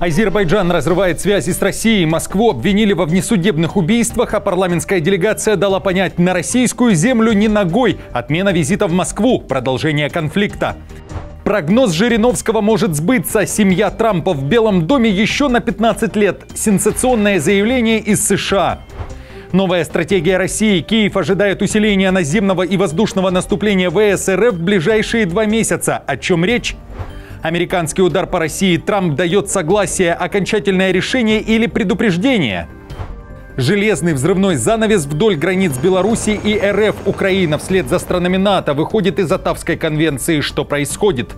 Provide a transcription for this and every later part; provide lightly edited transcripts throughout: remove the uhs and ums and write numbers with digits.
Азербайджан разрывает связи с Россией. Москву обвинили во внесудебных убийствах, а парламентская делегация дала понять: на российскую землю ни ногой. Отмена визита в Москву. Продолжение конфликта. Прогноз Жириновского может сбыться. Семья Трампа в Белом доме еще на 15 лет. Сенсационное заявление из США. Новая стратегия России. Киев ожидает усиления наземного и воздушного наступления ВС РФ в ближайшие 2 месяца. О чем речь? Американский удар по России. Трамп дает согласие, окончательное решение или предупреждение. Железный взрывной занавес вдоль границ Беларуси и РФ. Украина вслед за странами НАТО выходит из Оттавской конвенции. Что происходит?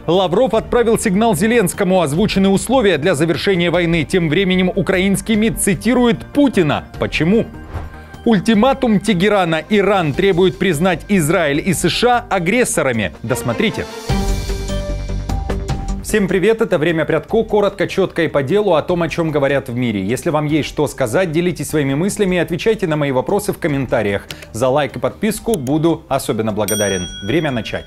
Лавров отправил сигнал Зеленскому. Озвучены условия для завершения войны. Тем временем украинский МИД цитирует Путина. Почему? Ультиматум Тегерана. Иран требует признать Израиль и США агрессорами. Досмотрите. Всем привет, это «Время Прядко». Коротко, четко и по делу о том, о чем говорят в мире. Если вам есть что сказать, делитесь своими мыслями и отвечайте на мои вопросы в комментариях. За лайк и подписку буду особенно благодарен. Время начать.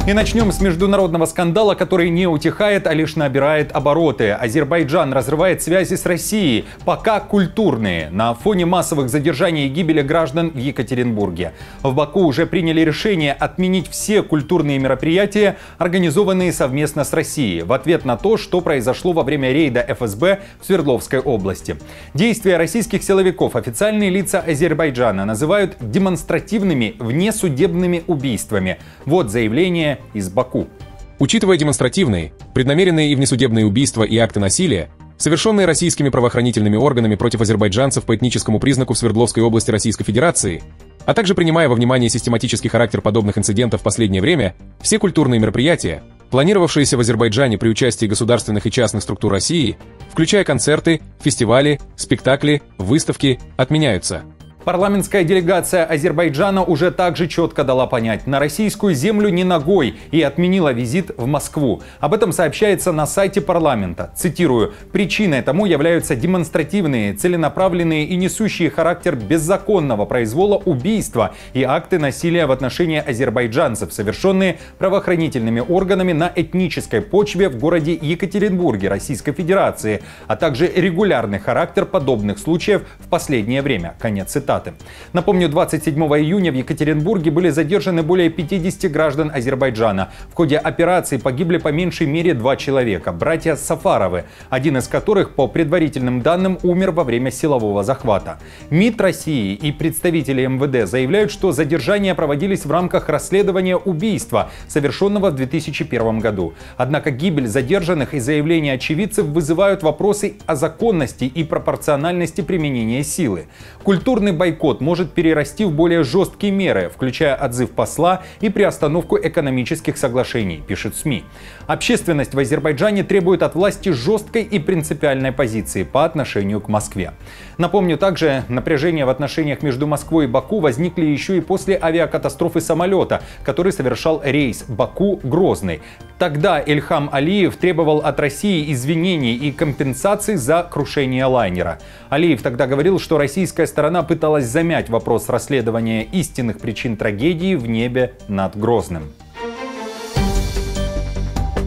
И начнем с международного скандала, который не утихает, а лишь набирает обороты. Азербайджан разрывает связи с Россией, пока культурные, на фоне массовых задержаний и гибели граждан в Екатеринбурге. В Баку уже приняли решение отменить все культурные мероприятия, организованные совместно с Россией, в ответ на то, что произошло во время рейда ФСБ в Свердловской области. Действия российских силовиков официальные лица Азербайджана называют демонстративными внесудебными убийствами. Вот заявление из Баку. Учитывая демонстративные, преднамеренные и внесудебные убийства и акты насилия, совершенные российскими правоохранительными органами против азербайджанцев по этническому признаку в Свердловской области Российской Федерации, а также принимая во внимание систематический характер подобных инцидентов в последнее время, все культурные мероприятия, планировавшиеся в Азербайджане при участии государственных и частных структур России, включая концерты, фестивали, спектакли, выставки, отменяются. Парламентская делегация Азербайджана уже также четко дала понять: на российскую землю ни ногой, и отменила визит в Москву. Об этом сообщается на сайте парламента. Цитирую: «Причиной тому являются демонстративные, целенаправленные и несущие характер беззаконного произвола убийства и акты насилия в отношении азербайджанцев, совершенные правоохранительными органами на этнической почве в городе Екатеринбурге Российской Федерации, а также регулярный характер подобных случаев в последнее время». Конец цитаты. Напомню, 27 июня в Екатеринбурге были задержаны более 50 граждан Азербайджана. В ходе операции погибли по меньшей мере 2 человека, братья Сафаровы, один из которых, по предварительным данным, умер во время силового захвата. МИД России и представители МВД заявляют, что задержания проводились в рамках расследования убийства, совершенного в 2001 году. Однако гибель задержанных и заявления очевидцев вызывают вопросы о законности и пропорциональности применения силы. Культурный бойкот может перерасти в более жесткие меры, включая отзыв посла и приостановку экономических соглашений, пишет СМИ. Общественность в Азербайджане требует от власти жесткой и принципиальной позиции по отношению к Москве. Напомню, также напряжение в отношениях между Москвой и Баку возникли еще и после авиакатастрофы самолета, который совершал рейс Баку-Грозный. Тогда Ильхам Алиев требовал от России извинений и компенсаций за крушение лайнера. Алиев тогда говорил, что российская сторона пыталась замять вопрос расследования истинных причин трагедии в небе над Грозным.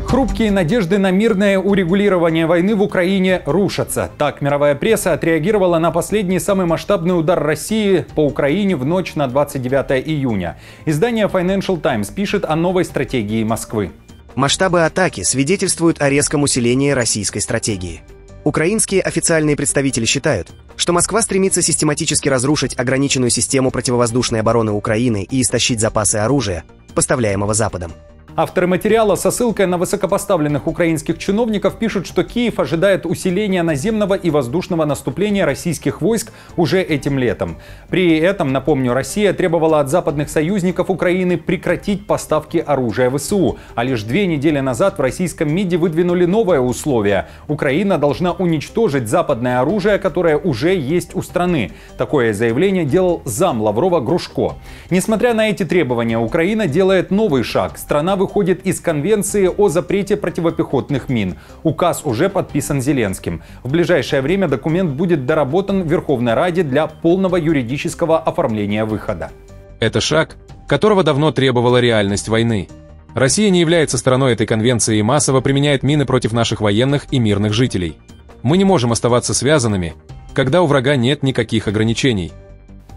Хрупкие надежды на мирное урегулирование войны в Украине рушатся. Так мировая пресса отреагировала на последний самый масштабный удар России по Украине в ночь на 29 июня. Издание Financial Times пишет о новой стратегии Москвы. Масштабы атаки свидетельствуют о резком усилении российской стратегии. Украинские официальные представители считают, что Москва стремится систематически разрушить ограниченную систему противовоздушной обороны Украины и истощить запасы оружия, поставляемого Западом. Авторы материала со ссылкой на высокопоставленных украинских чиновников пишут, что Киев ожидает усиления наземного и воздушного наступления российских войск уже этим летом. При этом, напомню, Россия требовала от западных союзников Украины прекратить поставки оружия ВСУ. А лишь 2 недели назад в российском МИДе выдвинули новое условие. Украина должна уничтожить западное оружие, которое уже есть у страны. Такое заявление делал зам Лаврова Грушко. Несмотря на эти требования, Украина делает новый шаг. Страна выходит из Конвенции о запрете противопехотных мин. Указ уже подписан Зеленским. В ближайшее время документ будет доработан в Верховной Раде для полного юридического оформления выхода. Это шаг, которого давно требовала реальность войны. Россия не является стороной этой конвенции и массово применяет мины против наших военных и мирных жителей. Мы не можем оставаться связанными, когда у врага нет никаких ограничений.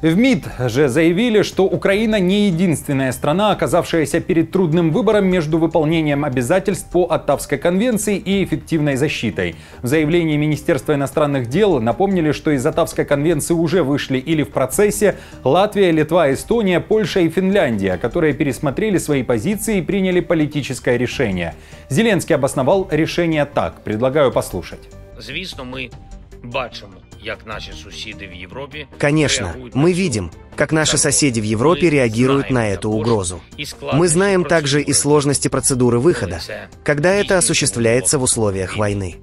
В МИД же заявили, что Украина не единственная страна, оказавшаяся перед трудным выбором между выполнением обязательств по Оттавской конвенции и эффективной защитой. В заявлении Министерства иностранных дел напомнили, что из Оттавской конвенции уже вышли или в процессе Латвия, Литва, Эстония, Польша и Финляндия, которые пересмотрели свои позиции и приняли политическое решение. Зеленский обосновал решение так. Предлагаю послушать. Звісно, мы бачимо, как наши соседи в Европе. Конечно, мы видим, как наши соседи в Европе реагируют на эту угрозу. Мы знаем также и сложности процедуры выхода, когда это осуществляется в условиях войны.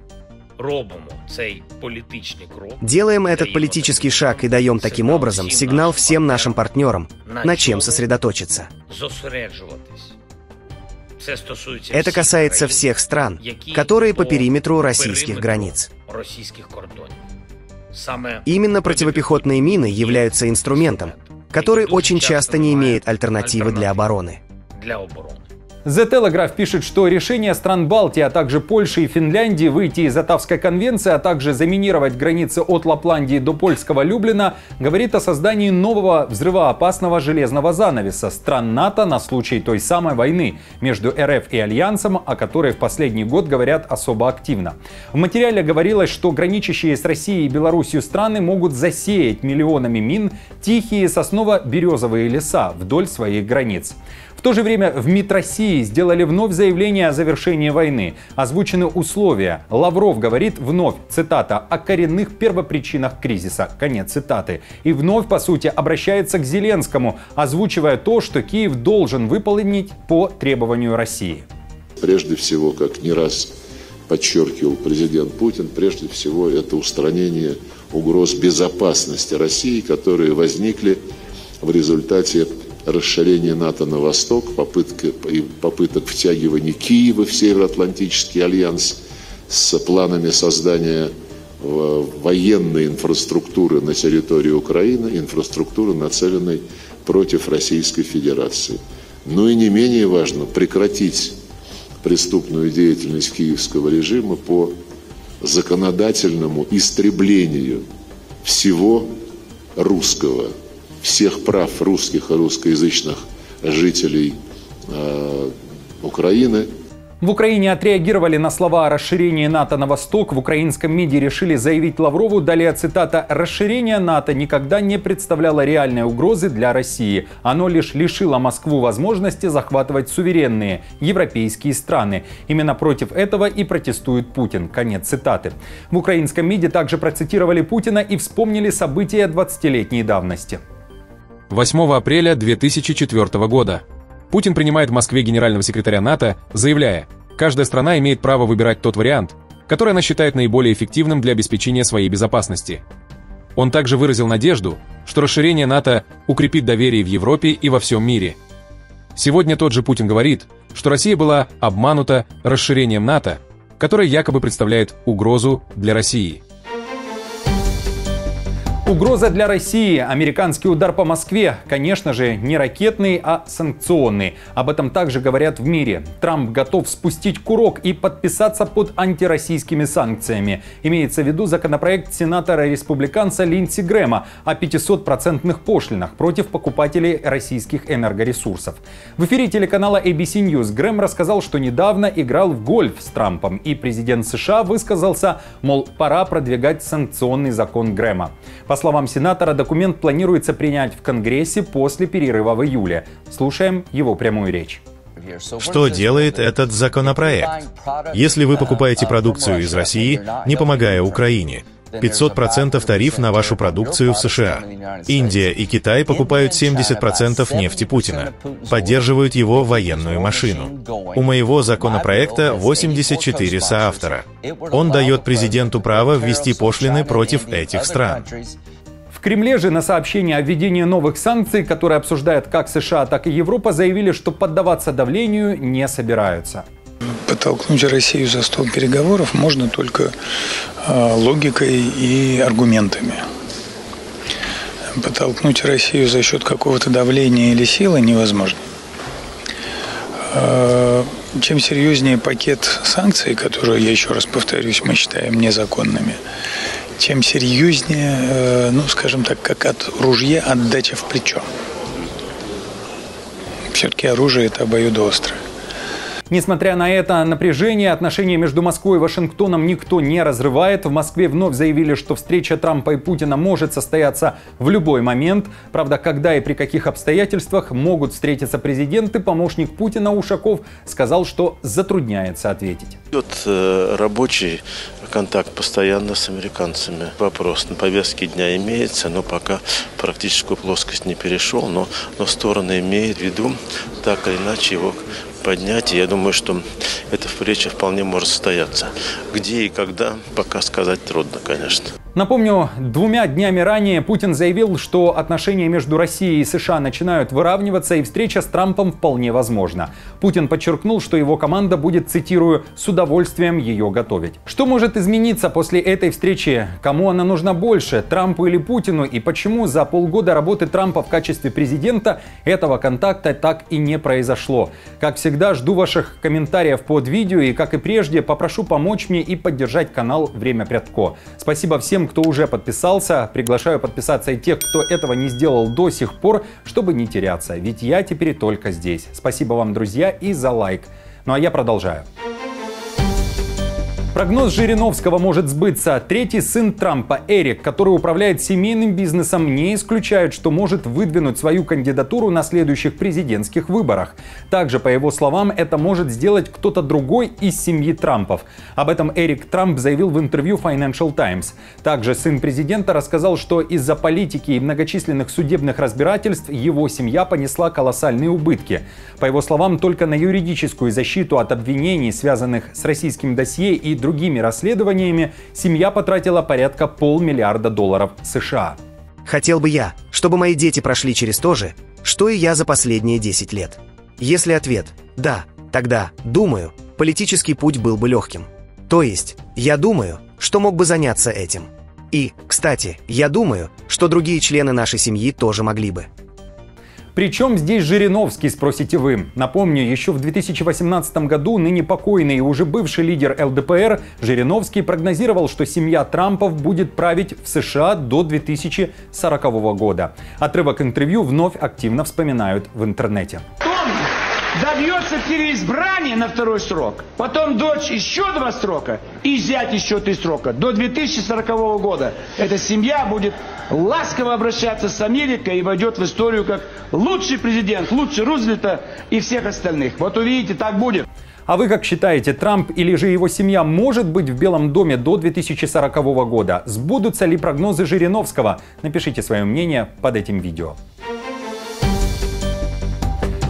Делаем этот политический шаг и даем таким образом сигнал всем нашим партнерам, на чем сосредоточиться. Это касается всех стран, которые по периметру российских границ. Именно противопехотные мины являются инструментом, который очень часто не имеет альтернативы для обороны. The Telegraph пишет, что решение стран Балтии, а также Польши и Финляндии выйти из Оттавской конвенции, а также заминировать границы от Лапландии до польского Люблина, говорит о создании нового взрывоопасного железного занавеса стран НАТО на случай той самой войны между РФ и Альянсом, о которой в последний год говорят особо активно. В материале говорилось, что граничащие с Россией и Белоруссией страны могут засеять миллионами мин тихие сосново-березовые леса вдоль своих границ. В то же время в МИД России сделали вновь заявление о завершении войны. Озвучены условия. Лавров говорит вновь, цитата, о коренных первопричинах кризиса. Конец цитаты. И вновь, по сути, обращается к Зеленскому, озвучивая то, что Киев должен выполнить по требованию России. Прежде всего, как не раз подчеркивал президент Путин, прежде всего это устранение угроз безопасности России, которые возникли в результате расширение НАТО на восток, попыток втягивания Киева в Североатлантический альянс с планами создания военной инфраструктуры на территории Украины, инфраструктуры, нацеленной против Российской Федерации. Но и не менее важно прекратить преступную деятельность киевского режима по законодательному истреблению всего русского, всех прав русских и русскоязычных жителей Украины. В Украине отреагировали на слова о расширении НАТО на восток. В украинском МИДе решили заявить Лаврову, далее цитата, «Расширение НАТО никогда не представляло реальной угрозы для России. Оно лишь лишило Москву возможности захватывать суверенные европейские страны. Именно против этого и протестует Путин». Конец цитаты. В украинском МИДе также процитировали Путина и вспомнили события 20-летней давности. 8 апреля 2004 года. Путин принимает в Москве генерального секретаря НАТО, заявляя, каждая страна имеет право выбирать тот вариант, который она считает наиболее эффективным для обеспечения своей безопасности. Он также выразил надежду, что расширение НАТО укрепит доверие в Европе и во всем мире. Сегодня тот же Путин говорит, что Россия была обманута расширением НАТО, которое якобы представляет угрозу для России. Угроза для России. Американский удар по Москве, конечно же, не ракетный, а санкционный. Об этом также говорят в мире. Трамп готов спустить курок и подписаться под антироссийскими санкциями. Имеется в виду законопроект сенатора-республиканца Линдси Грэма о 500% пошлинах против покупателей российских энергоресурсов. В эфире телеканала ABC News Грэм рассказал, что недавно играл в гольф с Трампом, и президент США высказался, мол, пора продвигать санкционный закон Грэма. По словам сенатора, документ планируется принять в Конгрессе после перерыва в июле. Слушаем его прямую речь. Что делает этот законопроект? Если вы покупаете продукцию из России, не помогая Украине, 500% тариф на вашу продукцию в США. Индия и Китай покупают 70% нефти Путина, поддерживают его военную машину. У моего законопроекта 84 соавтора. Он дает президенту право ввести пошлины против этих стран. В Кремле же на сообщение о введении новых санкций, которые обсуждают как США, так и Европа, заявили, что поддаваться давлению не собираются. Подтолкнуть Россию за стол переговоров можно только логикой и аргументами. Подтолкнуть Россию за счет какого-то давления или силы невозможно. чем серьезнее пакет санкций, которые, я еще раз повторюсь, мы считаем незаконными, тем серьезнее, скажем так, как от ружья отдача в плечо. Все-таки оружие – это обоюдоострое. Несмотря на это напряжение, отношения между Москвой и Вашингтоном никто не разрывает. В Москве вновь заявили, что встреча Трампа и Путина может состояться в любой момент. Правда, когда и при каких обстоятельствах могут встретиться президенты, помощник Путина Ушаков сказал, что затрудняется ответить. Идет рабочий контакт постоянно с американцами. Вопрос на повестке дня имеется, но пока практическую плоскость не перешел, но стороны имеют в виду так или иначе его поднять. И я думаю, что эта встреча вполне может состояться. Где и когда, пока сказать трудно, конечно. Напомню, 2 днями ранее Путин заявил, что отношения между Россией и США начинают выравниваться, и встреча с Трампом вполне возможна. Путин подчеркнул, что его команда будет, цитирую, «с удовольствием ее готовить». Что может измениться после этой встречи? Кому она нужна больше, Трампу или Путину? И почему за полгода работы Трампа в качестве президента этого контакта так и не произошло? Как всегда, жду ваших комментариев под видео, и, как и прежде, попрошу помочь мне и поддержать канал «Время Прядко». Спасибо всем, кто уже подписался. Приглашаю подписаться и тех, кто этого не сделал до сих пор, чтобы не теряться. Ведь я теперь только здесь. Спасибо вам, друзья, и за лайк. Ну а я продолжаю. Прогноз Жириновского может сбыться. Третий сын Трампа, Эрик, который управляет семейным бизнесом, не исключает, что может выдвинуть свою кандидатуру на следующих президентских выборах. Также, по его словам, это может сделать кто-то другой из семьи Трампов. Об этом Эрик Трамп заявил в интервью Financial Times. Также сын президента рассказал, что из-за политики и многочисленных судебных разбирательств его семья понесла колоссальные убытки. По его словам, только на юридическую защиту от обвинений, связанных с российским досье и другими расследованиями, семья потратила порядка $500 миллиарда США. Хотел бы я, чтобы мои дети прошли через то же, что и я за последние 10 лет. Если ответ «да», тогда, думаю, политический путь был бы легким. То есть, я думаю, что мог бы заняться этим. И, кстати, я думаю, что другие члены нашей семьи тоже могли бы. Причем здесь Жириновский, спросите вы? Напомню, еще в 2018 году ныне покойный и уже бывший лидер ЛДПР Жириновский прогнозировал, что семья Трампов будет править в США до 2040 года. Отрывок интервью вновь активно вспоминают в интернете. Добьется переизбрания на 2-й срок, потом дочь еще 2 срока и зять еще 3 срока. До 2040 года эта семья будет ласково обращаться с Америкой и войдет в историю как лучший президент, лучше Рузвельта и всех остальных. Вот увидите, так будет. А вы как считаете, Трамп или же его семья может быть в Белом доме до 2040 года? Сбудутся ли прогнозы Жириновского? Напишите свое мнение под этим видео.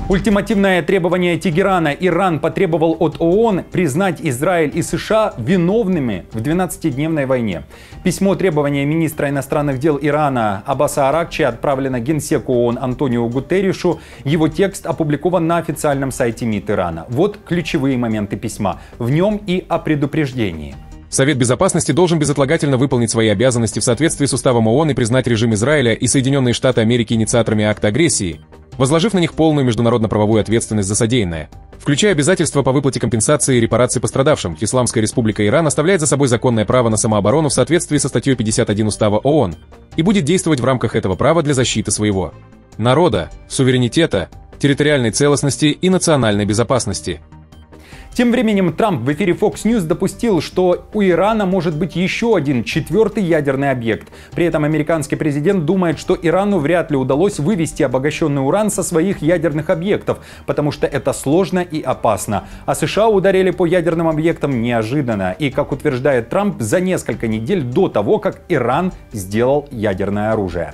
Ультимативное требование Тегерана. Иран потребовал от ООН признать Израиль и США виновными в 12-дневной войне. Письмо требования министра иностранных дел Ирана Аббаса Аракчи отправлено генсеку ООН Антониу Гутерришу. Его текст опубликован на официальном сайте МИД Ирана. Вот ключевые моменты письма. В нем и о предупреждении. Совет Безопасности должен безотлагательно выполнить свои обязанности в соответствии с уставом ООН и признать режим Израиля и Соединенные Штаты Америки инициаторами акта агрессии, возложив на них полную международно-правовую ответственность за содеянное, включая обязательства по выплате компенсации и репараций пострадавшим. Исламская республика Иран оставляет за собой законное право на самооборону в соответствии со статьей 51 Устава ООН и будет действовать в рамках этого права для защиты своего народа, суверенитета, территориальной целостности и национальной безопасности. Тем временем Трамп в эфире Fox News допустил, что у Ирана может быть еще один 4-й ядерный объект. При этом американский президент думает, что Ирану вряд ли удалось вывести обогащенный уран со своих ядерных объектов, потому что это сложно и опасно. А США ударили по ядерным объектам неожиданно и, как утверждает Трамп, за несколько недель до того, как Иран сделал ядерное оружие.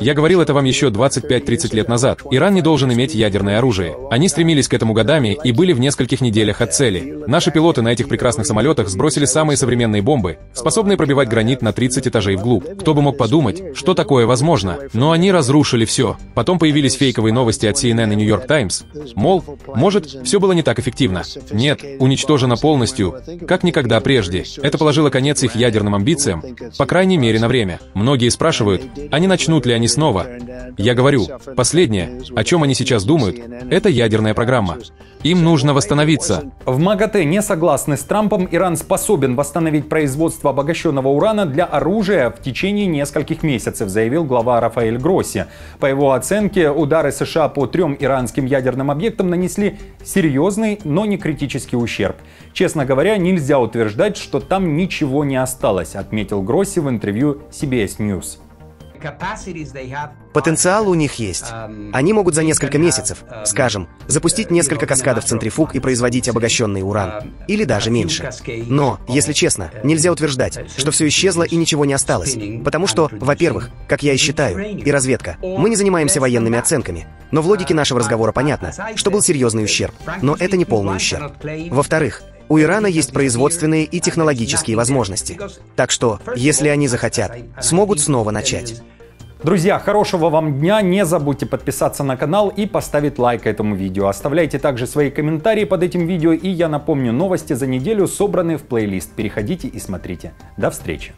Я говорил это вам еще 25-30 лет назад. Иран не должен иметь ядерное оружие. Они стремились к этому годами и были в нескольких неделях от цели. Наши пилоты на этих прекрасных самолетах сбросили самые современные бомбы, способные пробивать гранит на 30 этажей вглубь. Кто бы мог подумать, что такое возможно? Но они разрушили все. Потом появились фейковые новости от CNN и New York Times. Мол, может, все было не так эффективно. Нет, уничтожено полностью, как никогда прежде. Это положило конец их ядерным амбициям, по крайней мере на время. Многие спрашивают, А не начнут ли они снова? Я говорю, последнее, о чем они сейчас думают, это ядерная программа. Им нужно восстановиться. В МАГАТЭ не согласны с Трампом. Иран способен восстановить производство обогащенного урана для оружия в течение нескольких месяцев, заявил глава Рафаэль Гросси. По его оценке, удары США по 3 иранским ядерным объектам нанесли серьезный, но не критический ущерб. Честно говоря, нельзя утверждать, что там ничего не осталось, отметил Гросси в интервью CBS News. Потенциал у них есть. Они могут за несколько месяцев, скажем, запустить несколько каскадов центрифуг и производить обогащенный уран. Или даже меньше. Но, если честно, нельзя утверждать, что все исчезло и ничего не осталось. Потому что, во-первых, как я и считаю, и разведка, мы не занимаемся военными оценками. Но в логике нашего разговора понятно, что был серьезный ущерб. Но это не полный ущерб. Во-вторых, у Ирана есть производственные и технологические возможности. Так что, если они захотят, смогут снова начать. Друзья, хорошего вам дня, не забудьте подписаться на канал и поставить лайк этому видео. Оставляйте также свои комментарии под этим видео, и я напомню, новости за неделю собраны в плейлист. Переходите и смотрите. До встречи!